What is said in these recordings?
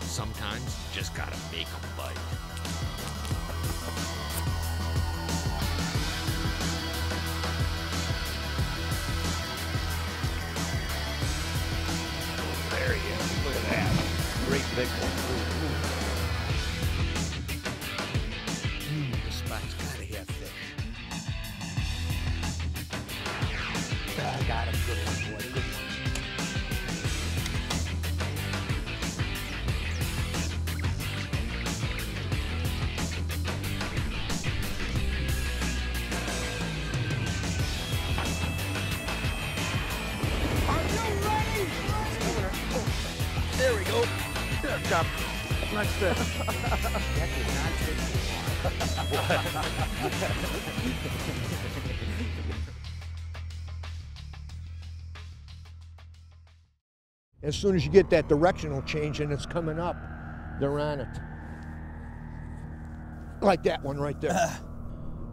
Sometimes you just gotta make them bite. There he is. Look at that. Great big one. This spot's gotta have fish. I got him. Good one, boy. Good one. There we go. There, Chop. Nice fish. That did not take As soon as you get that directional change and it's coming up, they're on it. Like that one right there.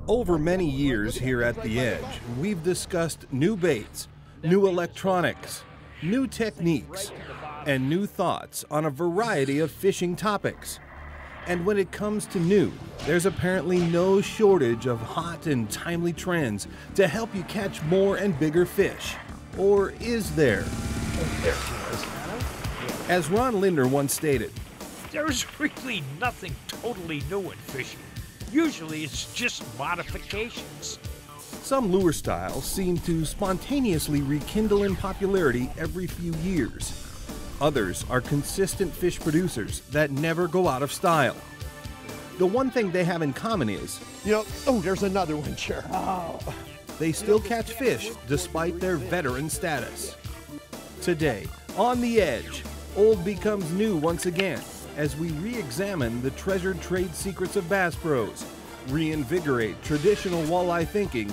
Over many years here at The Edge, we've discussed new baits, new electronics, new techniques, and new thoughts on a variety of fishing topics. And when it comes to new, there's apparently no shortage of hot and timely trends to help you catch more and bigger fish. Or is there? There she is. As Ron Lindner once stated, There's really nothing totally new in fishing. Usually it's just modifications. some lure styles seem to spontaneously rekindle in popularity every few years. Others are consistent fish producers that never go out of style. The one thing they have in common is, oh, there's another one, Chair. Oh. They still catch fish despite their veteran status. Today, on The Edge, old becomes new once again as we re-examine the treasured trade secrets of Bass Pros, reinvigorate traditional walleye thinking,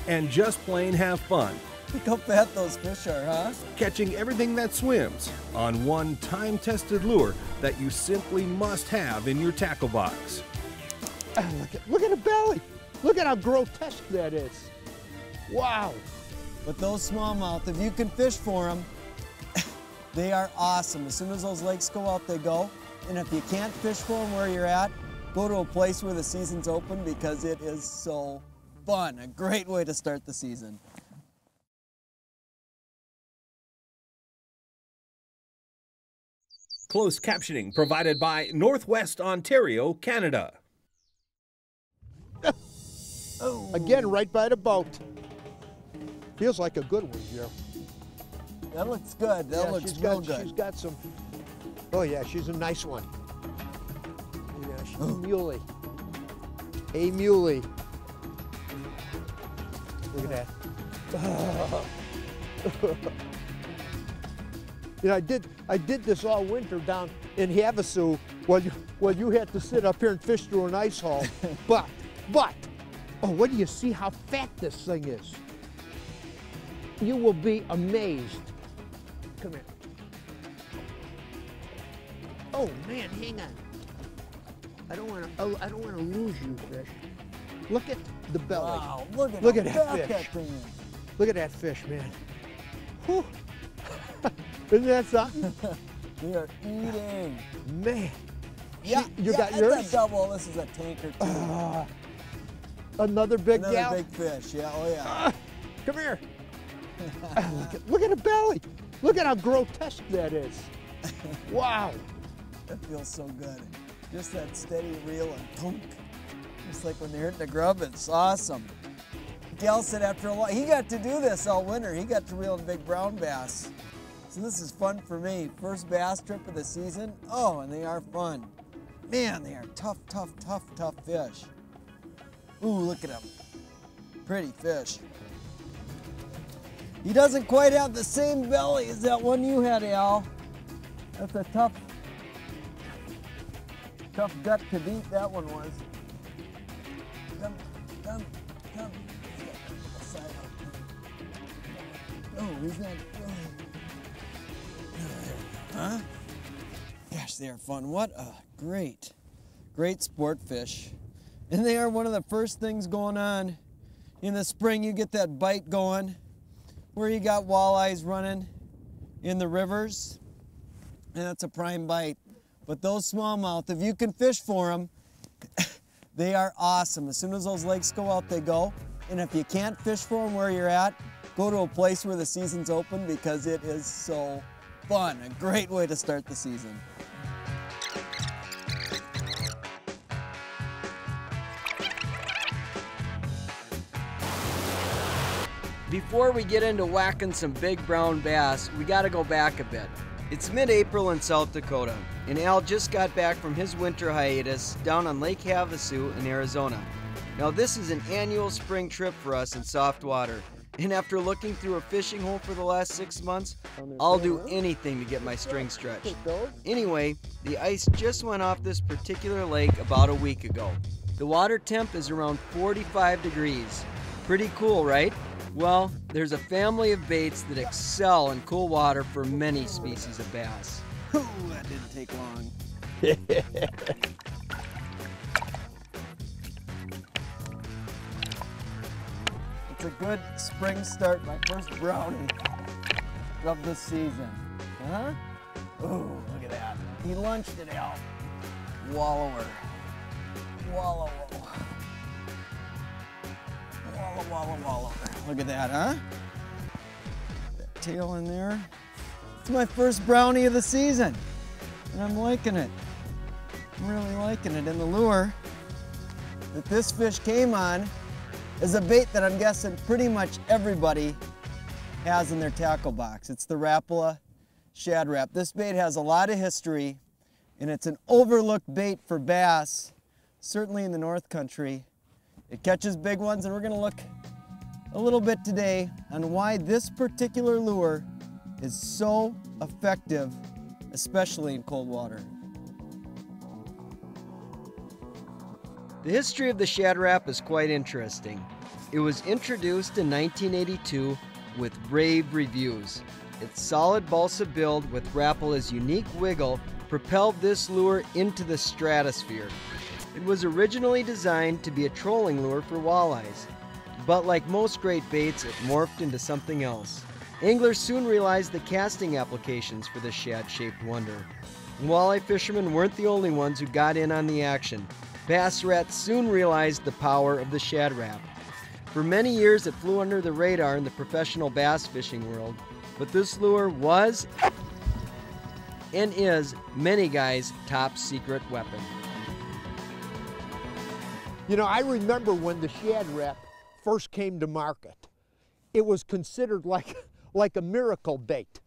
and just plain have fun. Look how fat those fish are, huh? Catching everything that swims on one time-tested lure that you simply must have in your tackle box. Look at the belly. Look at how grotesque that is. Wow. But those smallmouth, if you can fish for them, they are awesome. As soon as those legs go out, they go. And if you can't fish for them where you're at, go to a place where the season's open because it is so fun. A great way to start the season. Closed captioning provided by Northwest Ontario, Canada. Oh. Again, right by the boat. Feels like a good one, Joe. That looks good. That looks real good. She's got some. Oh yeah, she's a nice one. Yeah, she's a muley. A muley. Look at that. I did this all winter down in Havasu while you had to sit up here and fish through an ice hole. but, oh, what do you see how fat this thing is? You will be amazed. Come here. Oh man, hang on. I don't want to lose you, fish. Look at the belly. Wow, look at that fish. Look at that fish, man. Whew. Isn't that something? We are eating. Man. Yeah, you got yours? That's a double. This is a tanker too. Another big gal? Another big fish, yeah, oh yeah. Come here. Look at the belly. Look at how grotesque that is. Wow. That feels so good. Just that steady reel and thunk. Just like when they're hitting the grub, it's awesome. Gal said after a while, he got to do this all winter. He got to reel in big brown bass. So this is fun for me. First bass trip of the season. Oh, and they are fun. Man, they are tough, tough, tough, tough fish. Ooh, look at him. Pretty fish. He doesn't quite have the same belly as that one you had, Al. That's a tough gut to beat, that one was. Come. He's not. Huh? Gosh, they are fun. What a great sport fish. And they are one of the first things going on in the spring. You get that bite going where you got walleyes running in the rivers, and that's a prime bite. But those smallmouth, if you can fish for them, they are awesome. As soon as those lakes go out, they go. And if you can't fish for them where you're at, go to a place where the season's open, because it is so fun. A great way to start the season. Before we get into whacking some big brown bass, we gotta go back a bit. It's mid-April in South Dakota, and Al just got back from his winter hiatus down on Lake Havasu in Arizona. Now this is an annual spring trip for us in soft water, and after looking through a fishing hole for the last 6 months, I'll do anything to get my string stretched. Anyway, the ice just went off this particular lake about a week ago. The water temp is around 45 degrees. Pretty cool, right? Well, there's a family of baits that excel in cool water for many species of bass. Ooh, that didn't take long. It's a good spring start, my first brownie of the season. Huh? Ooh, look at that. He lunched it out. Wallower. Wallow. Wallow. Look at that, huh? That tail in there. It's my first brownie of the season, and I'm liking it. I'm really liking it. And the lure that this fish came on is a bait that I'm guessing pretty much everybody has in their tackle box. It's the Rapala Shad Rap. This bait has a lot of history, and it's an overlooked bait for bass, certainly in the North Country. It catches big ones, and we're gonna look a little bit today on why this particular lure is so effective, especially in cold water. The history of the Shad Rap is quite interesting. It was introduced in 1982 with rave reviews. Its solid balsa build with Rapala's unique wiggle propelled this lure into the stratosphere. It was originally designed to be a trolling lure for walleyes, but like most great baits, it morphed into something else. Anglers soon realized the casting applications for this shad-shaped wonder. And walleye fishermen weren't the only ones who got in on the action. Bass rats soon realized the power of the Shad Rap. For many years, it flew under the radar in the professional bass fishing world, but this lure was and is many guys' top secret weapon. You know, I remember when the Shad Rap first came to market. It was considered like a miracle bait.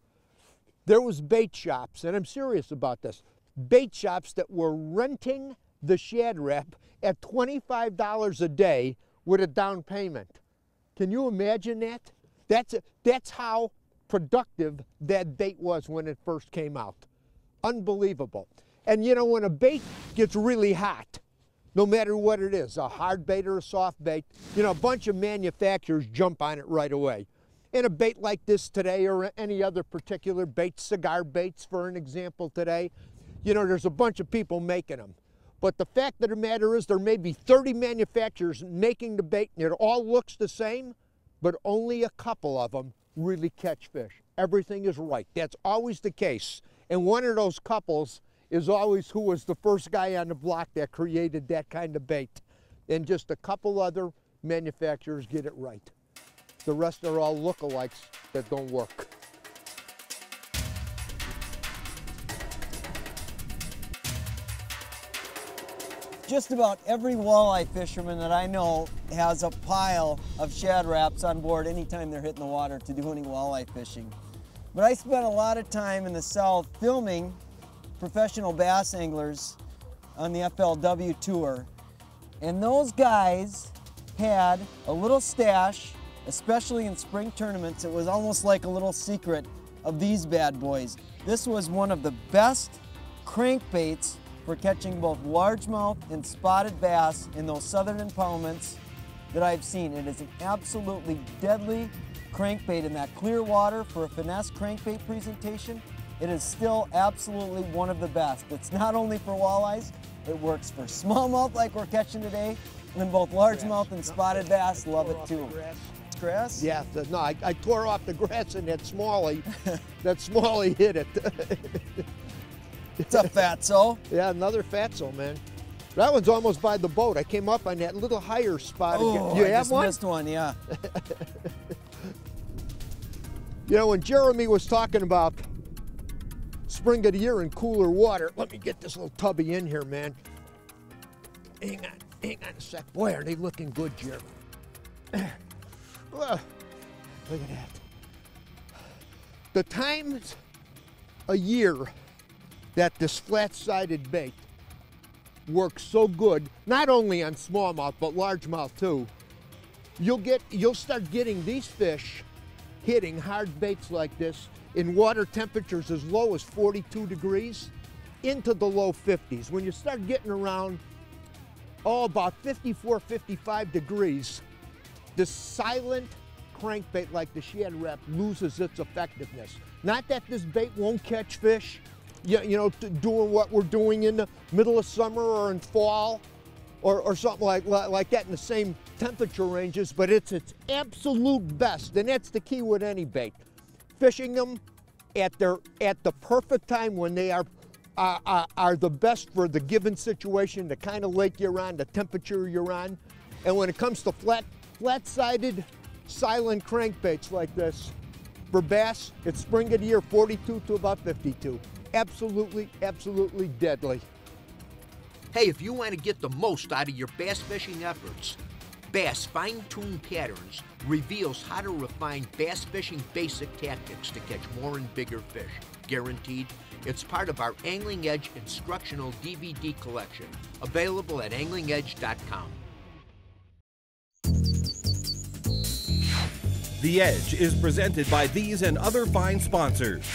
There was bait shops, and I'm serious about this, bait shops that were renting the Shad Rap at $25 a day with a down payment. Can you imagine that? That's how productive that bait was when it first came out. Unbelievable. And you know, when a bait gets really hot, no matter what it is, a hard bait or a soft bait, you know, a bunch of manufacturers jump on it right away. And a bait like this today, or any other particular bait, cigar baits for an example today, you know, there's a bunch of people making them. But the fact of the matter is there may be 30 manufacturers making the bait, and it all looks the same, but only a couple of them really catch fish. Everything is right. That's always the case. And one of those couples is always who was the first guy on the block that created that kind of bait. And just a couple other manufacturers get it right. The rest are all lookalikes that don't work. Just about every walleye fisherman that I know has a pile of Shad Raps on board anytime they're hitting the water to do any walleye fishing. But I spent a lot of time in the South filming professional bass anglers on the FLW tour, and those guys had a little stash, especially in spring tournaments. It was almost like a little secret of these bad boys. This was one of the best crankbaits for catching both largemouth and spotted bass in those southern impoundments that I've seen. It is an absolutely deadly crankbait in that clear water for a finesse crankbait presentation. It is still absolutely one of the best. It's not only for walleyes, it works for smallmouth like we're catching today, and both largemouth and spotted bass love it too. Grass? Yeah, no, I tore off the grass and that smallie hit it. It's a fatso. Yeah, another fatso, man. That one's almost by the boat. I came up on that little higher spot Oh, again. You I have just one? missed one, yeah. You know, when Jeremy was talking about spring of the year in cooler water, let me get this little tubby in here, man. Hang on a sec. Boy, are they looking good, Jeremy. Look at that. The times a year that this flat-sided bait works so good, not only on smallmouth, but largemouth too, you'll start getting these fish hitting hard baits like this in water temperatures as low as 42 degrees into the low 50s. When you start getting around, about 54, 55 degrees, this silent crankbait like the shad rep loses its effectiveness. Not that this bait won't catch fish, you know, doing what we're doing in the middle of summer or in fall or something like that in the same temperature ranges, but it's its absolute best, and that's the key with any bait. Fishing them at the perfect time when they are the best for the given situation, the kind of lake you're on, the temperature you're on. And when it comes to flat-sided, silent crankbaits like this, for bass, it's spring of the year, 42 to about 52. Absolutely, absolutely deadly. Hey, if you want to get the most out of your bass fishing efforts, Bass Fine-Tuned Patterns reveals how to refine bass fishing basic tactics to catch more and bigger fish. Guaranteed. It's part of our Angling Edge instructional DVD collection, available at anglingedge.com. The Edge is presented by these and other fine sponsors.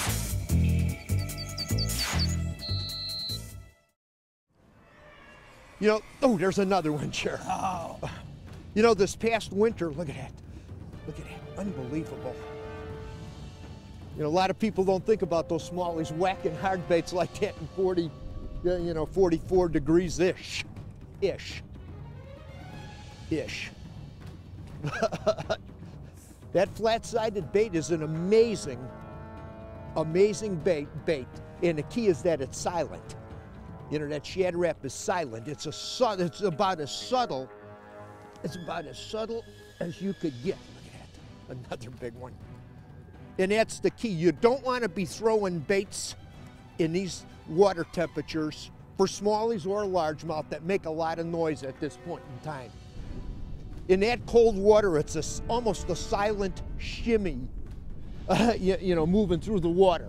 You know, oh, there's another one, Chair. Oh. You know, this past winter, look at that. Look at that, unbelievable. You know, a lot of people don't think about those smallies whacking hard baits like that in 44 degrees-ish. That flat-sided bait is an amazing bait, and the key is that it's silent. You know, that shad rap is silent. It's about as subtle as you could get. Look at that, another big one. And that's the key. You don't want to be throwing baits in these water temperatures for smallies or largemouth that make a lot of noise at this point in time. In that cold water, it's almost a silent shimmy, moving through the water.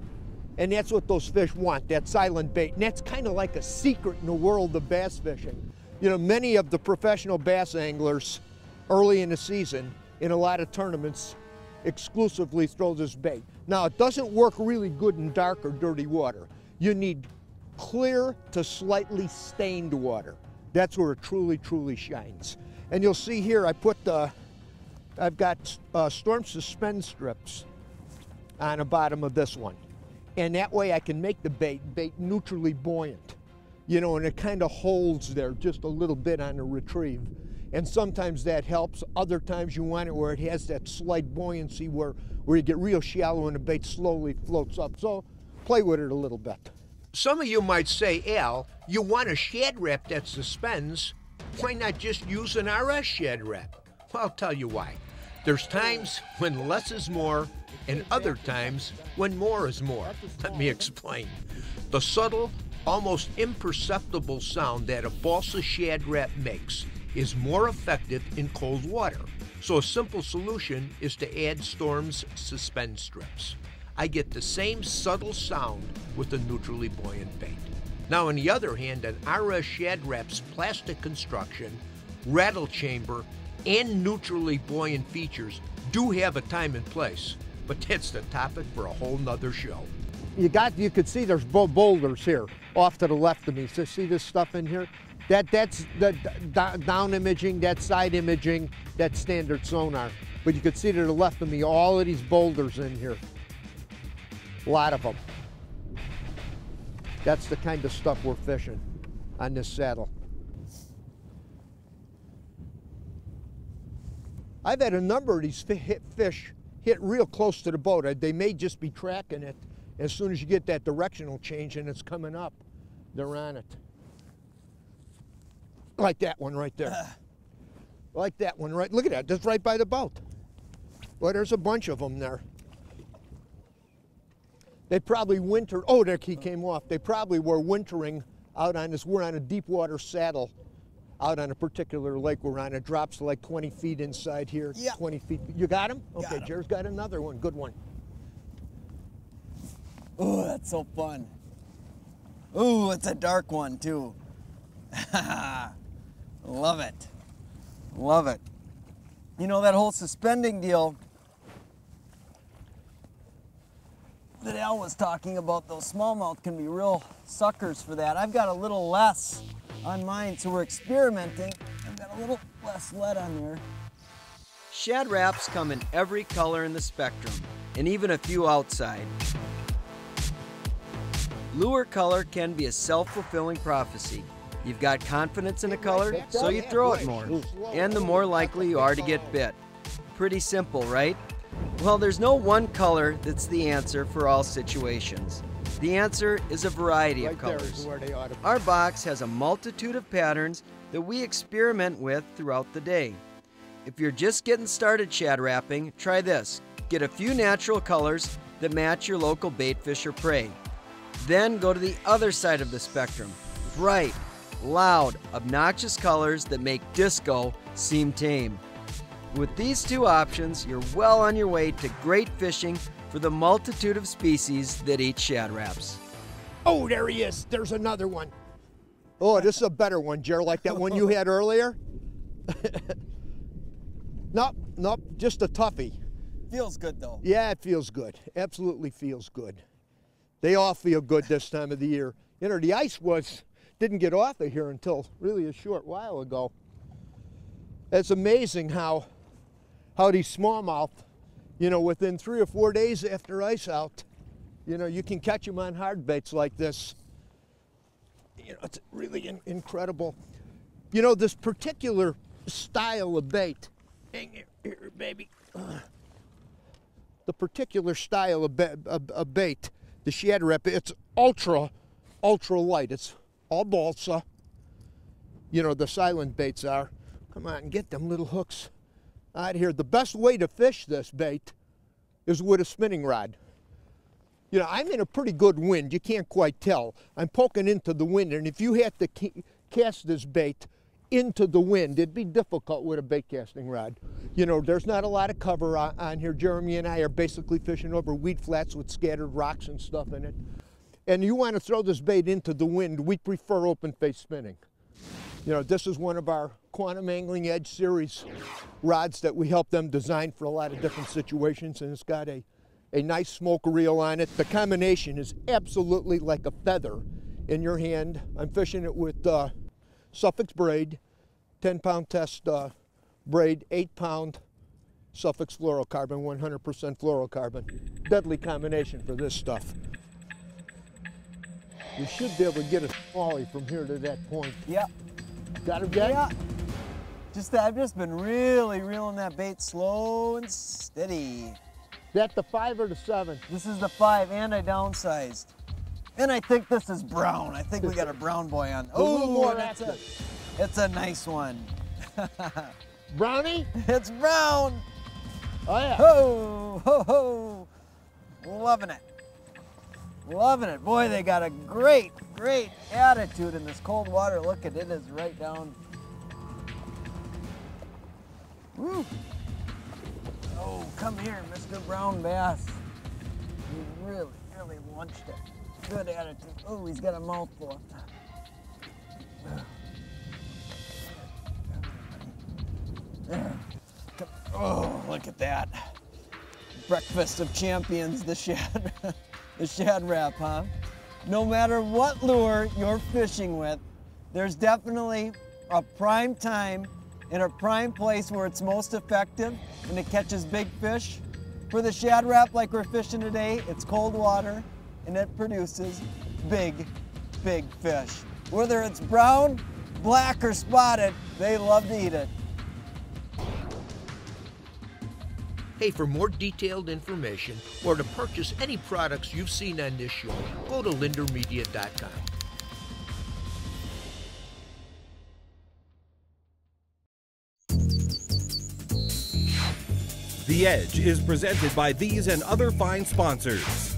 And that's what those fish want, that silent bait. And that's kind of like a secret in the world of bass fishing. You know, many of the professional bass anglers early in the season, in a lot of tournaments, exclusively throw this bait. Now, it doesn't work really good in dark or dirty water. You need clear to slightly stained water. That's where it truly, truly shines. And you'll see here, I've got storm suspend strips on the bottom of this one. And that way I can make the bait neutrally buoyant. You know, and it kind of holds there just a little bit on the retrieve. And sometimes that helps. Other times you want it where it has that slight buoyancy where you get real shallow and the bait slowly floats up. So play with it a little bit. Some of you might say, Al, you want a shad rap that suspends. Why not just use an RS shad rap? Well, I'll tell you why. There's times when less is more, and other times when more is more. Let me explain. The subtle, almost imperceptible sound that a balsa shad rap makes is more effective in cold water. So a simple solution is to add Storm's suspend strips. I get the same subtle sound with a neutrally buoyant bait. Now, on the other hand, an RS shad rap's plastic construction, rattle chamber, and neutrally buoyant features do have a time and place, but that's the topic for a whole nother show. You could see there's boulders here off to the left of me. So see this stuff in here? That's the down imaging, that's side imaging, that's standard sonar. But you can see to the left of me all of these boulders in here. A lot of them. That's the kind of stuff we're fishing on this saddle. I've had a number of these fish hit real close to the boat. They may just be tracking it. As soon as you get that directional change and it's coming up, they're on it. Like that one right there. Like that one right, look at that, just right by the boat. Well, there's a bunch of them there. They probably wintered, oh, there he came off. They probably were wintering out on this, we're on a deep water saddle out on a particular lake we're on. It drops like 20 feet inside here, yeah. 20 feet. You got him? Okay, got him. Jared's got another one, good one. Oh, that's so fun. Ooh, it's a dark one too. Love it. Love it. You know, that whole suspending deal that Al was talking about, those smallmouth can be real suckers for that. I've got a little less on mine, so we're experimenting. I've got a little less lead on there. Shad wraps come in every color in the spectrum, and even a few outside. Lure color can be a self-fulfilling prophecy. You've got confidence in a color, so you throw it more, and the more likely you are to get bit. Pretty simple, right? Well, there's no one color that's the answer for all situations. The answer is a variety of colors. Our box has a multitude of patterns that we experiment with throughout the day. If you're just getting started shad wrapping, try this. Get a few natural colors that match your local bait fish or prey. Then go to the other side of the spectrum. Bright, loud, obnoxious colors that make disco seem tame. With these two options, you're well on your way to great fishing for the multitude of species that eat shad wraps. Oh, there he is. There's another one. Oh, this is a better one, Jared, like that one you had earlier. Nope, just a toughie. Feels good though. Yeah, it feels good. Absolutely feels good. They all feel good this time of the year. You know, the ice didn't get off of here until really a short while ago. It's amazing how these smallmouth, you know, within 3 or 4 days after ice out, you know, you can catch them on hard baits like this. You know, it's really incredible. You know, this particular style of bait, hang here, baby. The particular style of bait, the shad wrap, it's ultra light. It's all balsa. You know, the silent baits are. Come on, get them little hooks out here. The best way to fish this bait is with a spinning rod. You know, I'm in a pretty good wind. You can't quite tell. I'm poking into the wind, and if you had to cast this bait into the wind, it'd be difficult with a bait casting rod. You know, there's not a lot of cover on here. Jeremy and I are basically fishing over weed flats with scattered rocks and stuff in it. And you want to throw this bait into the wind, we prefer open face spinning. You know, this is one of our Quantum Angling Edge series rods that we help them design for a lot of different situations, and it's got a nice smoke reel on it. The combination is absolutely like a feather in your hand. I'm fishing it with Suffolk's braid, 10-pound test braid, 8-pound Suffolk's fluorocarbon, 100% fluorocarbon. Deadly combination for this stuff. You should be able to get a smallie from here to that point. Yep. Got him, Jack? Yeah. I've just been really reeling that bait slow and steady. That the 5 or the 7? This is the 5, and I downsized. And I think this is brown. I think we got a brown boy on. Oh, it's a nice one. Brownie? It's brown. Oh yeah. Ho, ho, ho. Loving it. Loving it. Boy, they got a great attitude in this cold water. Look at it, is right down. Woo. Oh, come here, Mr. Brown Bass. He really launched it. Good attitude. Oh, he's got a mouthful. Oh, look at that. Breakfast of champions, the shad wrap, huh? No matter what lure you're fishing with, There's definitely a prime time and a prime place where it's most effective and it catches big fish. For the shad rap like we're fishing today, it's cold water and it produces big, big fish. Whether it's brown, black, or spotted, they love to eat it. Hey, for more detailed information or to purchase any products you've seen on this show, go to lindermedia.com. The Edge is presented by these and other fine sponsors.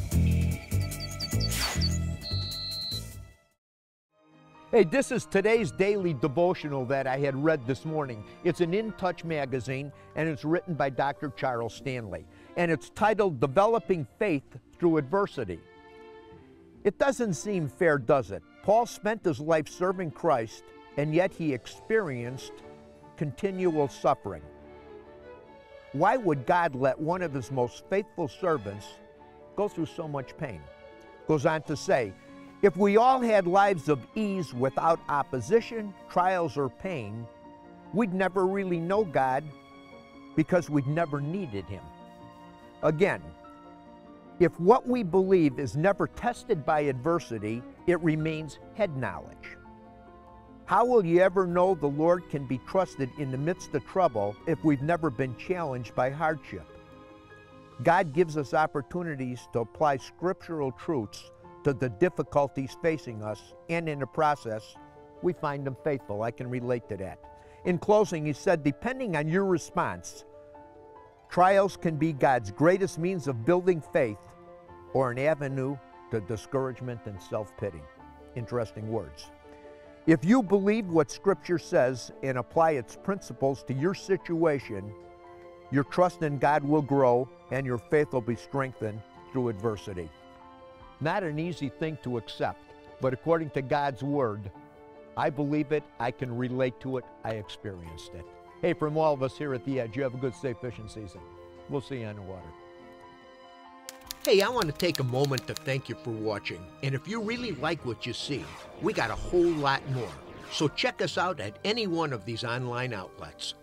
Hey, this is today's daily devotional that I had read this morning. It's an In Touch magazine, and it's written by Dr. Charles Stanley. And it's titled, Developing Faith Through Adversity. It doesn't seem fair, does it? Paul spent his life serving Christ, and yet he experienced continual suffering. Why would God let one of his most faithful servants go through so much pain? Goes on to say, if we all had lives of ease without opposition, trials, or pain, we'd never really know God because we'd never needed him. Again, if what we believe is never tested by adversity, it remains head knowledge. How will you ever know the Lord can be trusted in the midst of trouble if we've never been challenged by hardship? God gives us opportunities to apply scriptural truths to the difficulties facing us, and in the process, we find him faithful. I can relate to that. In closing, he said, depending on your response, trials can be God's greatest means of building faith or an avenue to discouragement and self-pity. Interesting words. If you believe what Scripture says and apply its principles to your situation, your trust in God will grow and your faith will be strengthened through adversity. Not an easy thing to accept, but according to God's Word, I believe it, I can relate to it, I experienced it. Hey, from all of us here at The Edge, you have a good, safe fishing season. We'll see you on the water. Hey, I want to take a moment to thank you for watching. And if you really like what you see, we got a whole lot more. So check us out at any one of these online outlets.